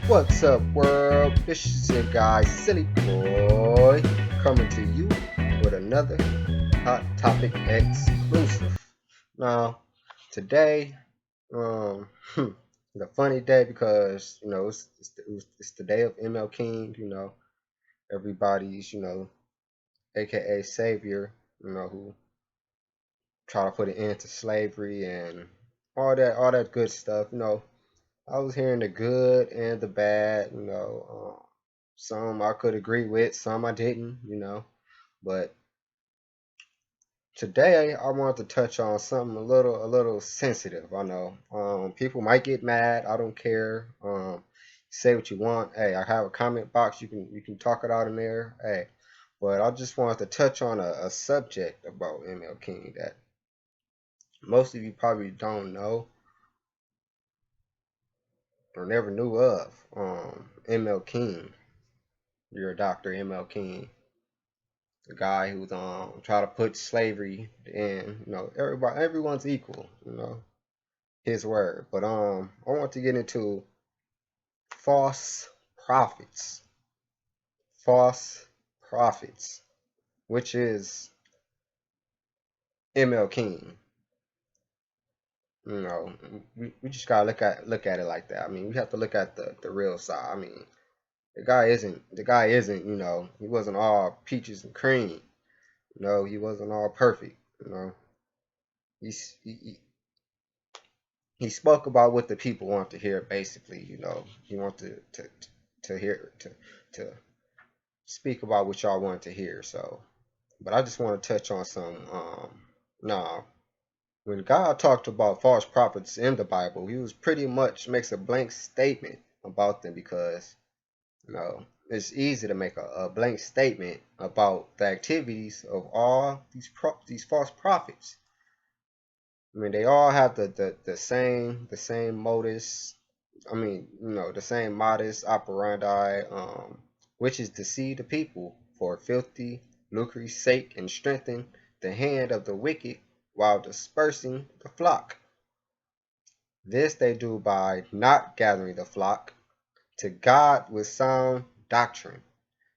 What's up, world? This is your guy, Silly Boy, coming to you with another Hot Topic exclusive. Now, today, um, it's a funny day because it's the day of ML King. Everybody's AKA Savior. Who try to put an end to slavery and all that good stuff. I was hearing the good and the bad. Some I could agree with, some I didn't. But today I wanted to touch on something a little sensitive. I know. People might get mad. I don't care. Say what you want. Hey, I have a comment box. You can talk it out in there. Hey, but I just wanted to touch on a subject about ML King that most of you probably don't know or never knew of. ML King, your Dr. ML King, the guy who's try to put slavery in, everyone's equal, his word. But I want to get into false prophets. False prophets, which is ML King. You know, we just gotta look at it like that. I mean, we have to look at the real side. I mean, the guy isn't, he wasn't all peaches and cream. He wasn't all perfect. He's he spoke about what the people want to hear. Basically, he wanted to hear to speak about what y'all want to hear. So, but I just want to touch on some. Now, when God talked about false prophets in the Bible, he was pretty much makes a blank statement about them because it's easy to make a blank statement about the activities of all these false prophets. I mean, they all have the same modus. I mean, the same modus operandi, which is to deceive the people for filthy lucre's sake and strengthen the hand of the wicked while dispersing the flock. This they do by not gathering the flock to God with sound doctrine.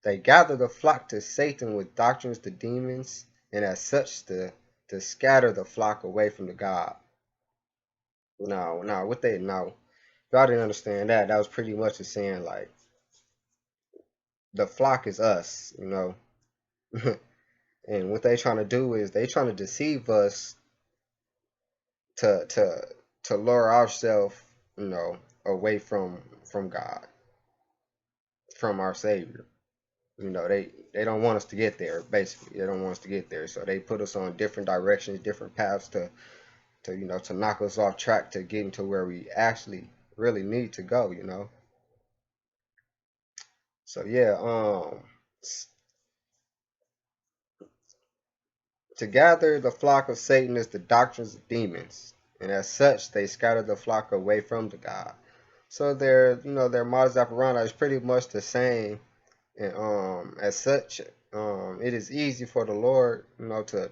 They gather the flock to Satan with doctrines to demons, and as such to scatter the flock away from the God. Now, what they now, if y'all didn't understand that, that was pretty much the saying like the flock is us. And what they trying to do is they trying to deceive us to to to lure ourselves, away from God, from our Savior. They don't want us to get there. Basically, they don't want us to get there. So they put us on different directions, different paths to knock us off track to getting to where we actually really need to go. So yeah, to gather the flock of Satan is the doctrines of demons, and as such they scatter the flock away from the God. So their modus operandi is pretty much the same, and as such, it is easy for the Lord, to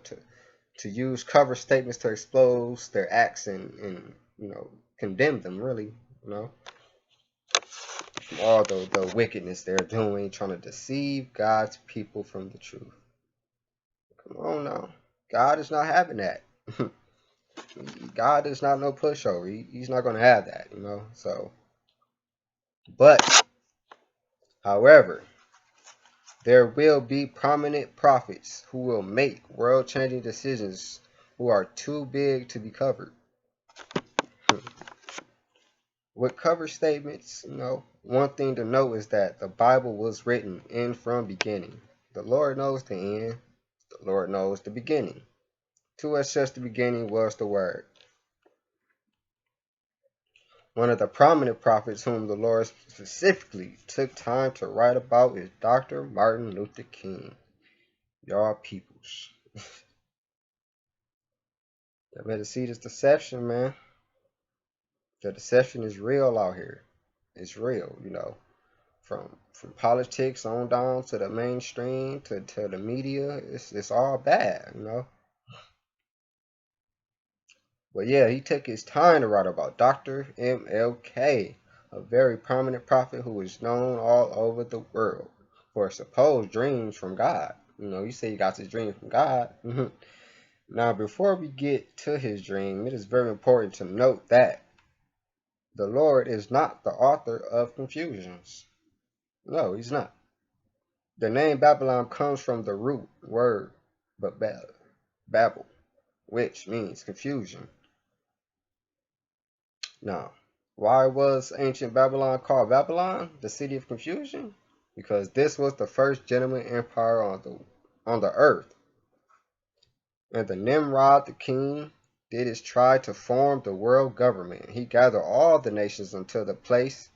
use cover statements to expose their acts and condemn them really, you know, all the wickedness they're doing, trying to deceive God's people from the truth. Come on now. God is not having that. God is not no pushover. He's not going to have that. So, but, however, there will be prominent prophets who will make world changing decisions who are too big to be covered. With cover statements, one thing to know is that the Bible was written in from beginning. The Lord knows the end. The Lord knows the beginning. To as such, the beginning was the Word. One of the prominent prophets whom the Lord specifically took time to write about is Dr. Martin Luther King. Y'all peoples. You better see this deception, man. The deception is real out here. It's real. From politics on down to the mainstream to the media. It's all bad. But yeah, he took his time to write about Dr. MLK, a very prominent prophet who is known all over the world for supposed dreams from God. You say you got this dream from God. Now, before we get to his dream, it is very important to note that the Lord is not the author of confusions. No, he's not. The name Babylon comes from the root word Babel, which means confusion. Now, why was ancient Babylon called Babylon, the city of confusion? Because this was the first genuine empire on the earth. And the Nimrod, the king, did is try to form the world government. He gathered all the nations until the place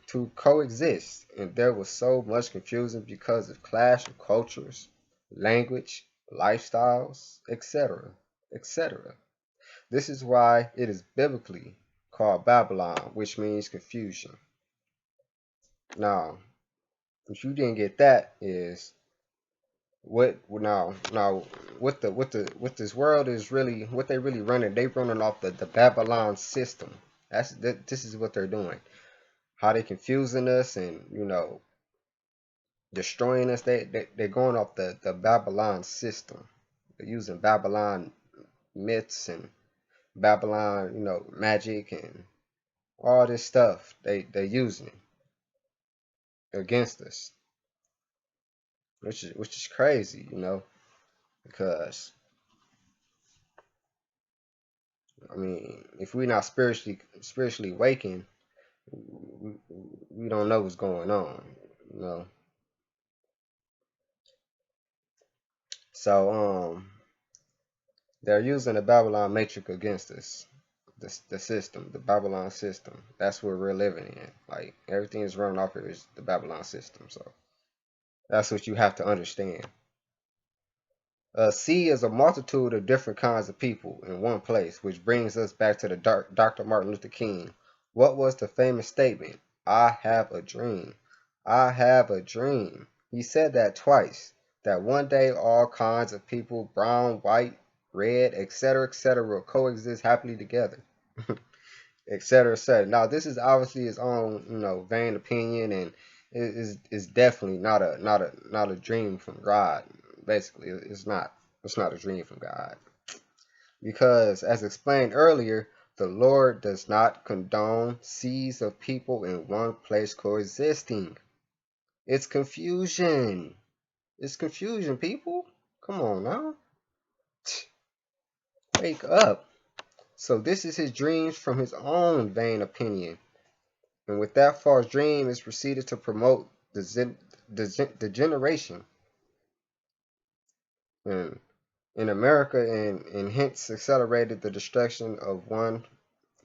to coexist, and there was so much confusion because of clash of cultures, language, lifestyles, etc., etc. This is why it is biblically called Babylon, which means confusion. Now, if you didn't get that, is what this world is really, what they really running. They running off the Babylon system. This is what they're doing. How they confusing us and destroying us. They're going off the Babylon system. They're using Babylon myths and Babylon, magic and all this stuff. They're using against us, which is crazy, because I mean, if we're not spiritually waking, we don't know what's going on, you know. So they're using the Babylon matrix against us. The system, the Babylon system. That's what we're living in. Like everything is running off here is the Babylon system. So that's what you have to understand. C is a multitude of different kinds of people in one place, which brings us back to the Dr. Martin Luther King. What was the famous statement? I have a dream. I have a dream. He said that twice. That one day all kinds of people, brown, white, red, etc., will coexist happily together. Etc., etc. Now, this is obviously his own, vain opinion, and it is definitely not a dream from God. Basically, it's not a dream from God, because, as explained earlier, the Lord does not condone seas of people in one place coexisting. It's confusion. It's confusion, people. Come on now, wake up. So this is his dreams from his own vain opinion. And with that false dream, is proceeded to promote the generation in America, and hence accelerated the destruction of one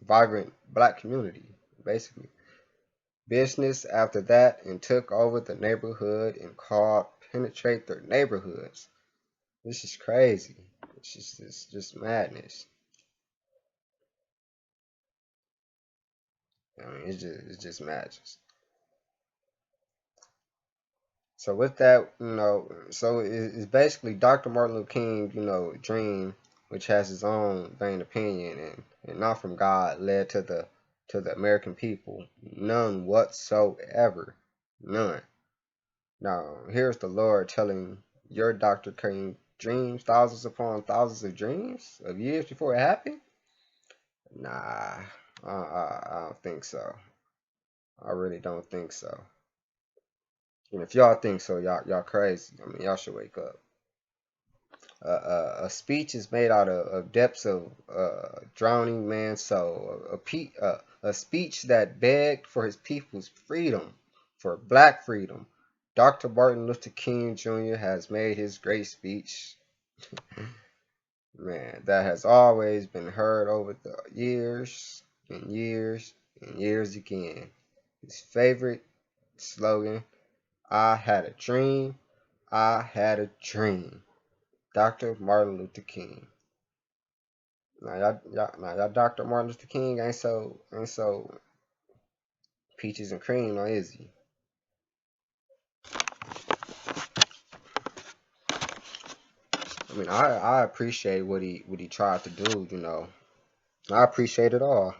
vibrant black community, basically. Business after that and took over the neighborhood and called penetrate their neighborhoods. This is crazy. It's just madness. I mean, it's just madness. So with that, so it's basically Dr. Martin Luther King, dream, which has his own vain opinion and not from God, led to the American people. None whatsoever. None. Now, here's the Lord telling your Dr. King dreams, thousands upon thousands of dreams of years before it happened? Nah, I don't think so. I really don't think so. And if y'all think so, y'all crazy. I mean, y'all should wake up. A speech is made out of depths of drowning man's soul. A speech that begged for his people's freedom, for black freedom. Dr. Martin Luther King Jr. has made his great speech, man, that has always been heard over the years and years and years again. His favorite slogan, I had a dream, I had a dream. Dr. Martin Luther King. Now y'all Dr. Martin Luther King ain't so peaches and cream, now is he? I mean, I appreciate what he tried to do. I appreciate it all.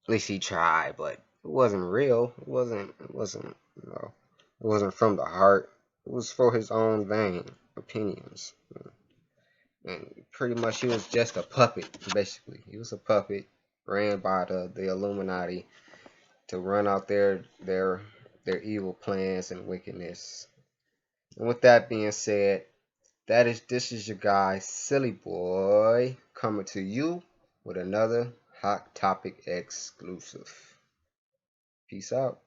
At least he tried, but it wasn't real. You know, it wasn't from the heart. It was for his own vain opinions. And pretty much he was just a puppet, basically. He was a puppet ran by the Illuminati to run out their evil plans and wickedness. And with that being said, this is your guy Silly Boy coming to you with another hot topic exclusive. Peace out.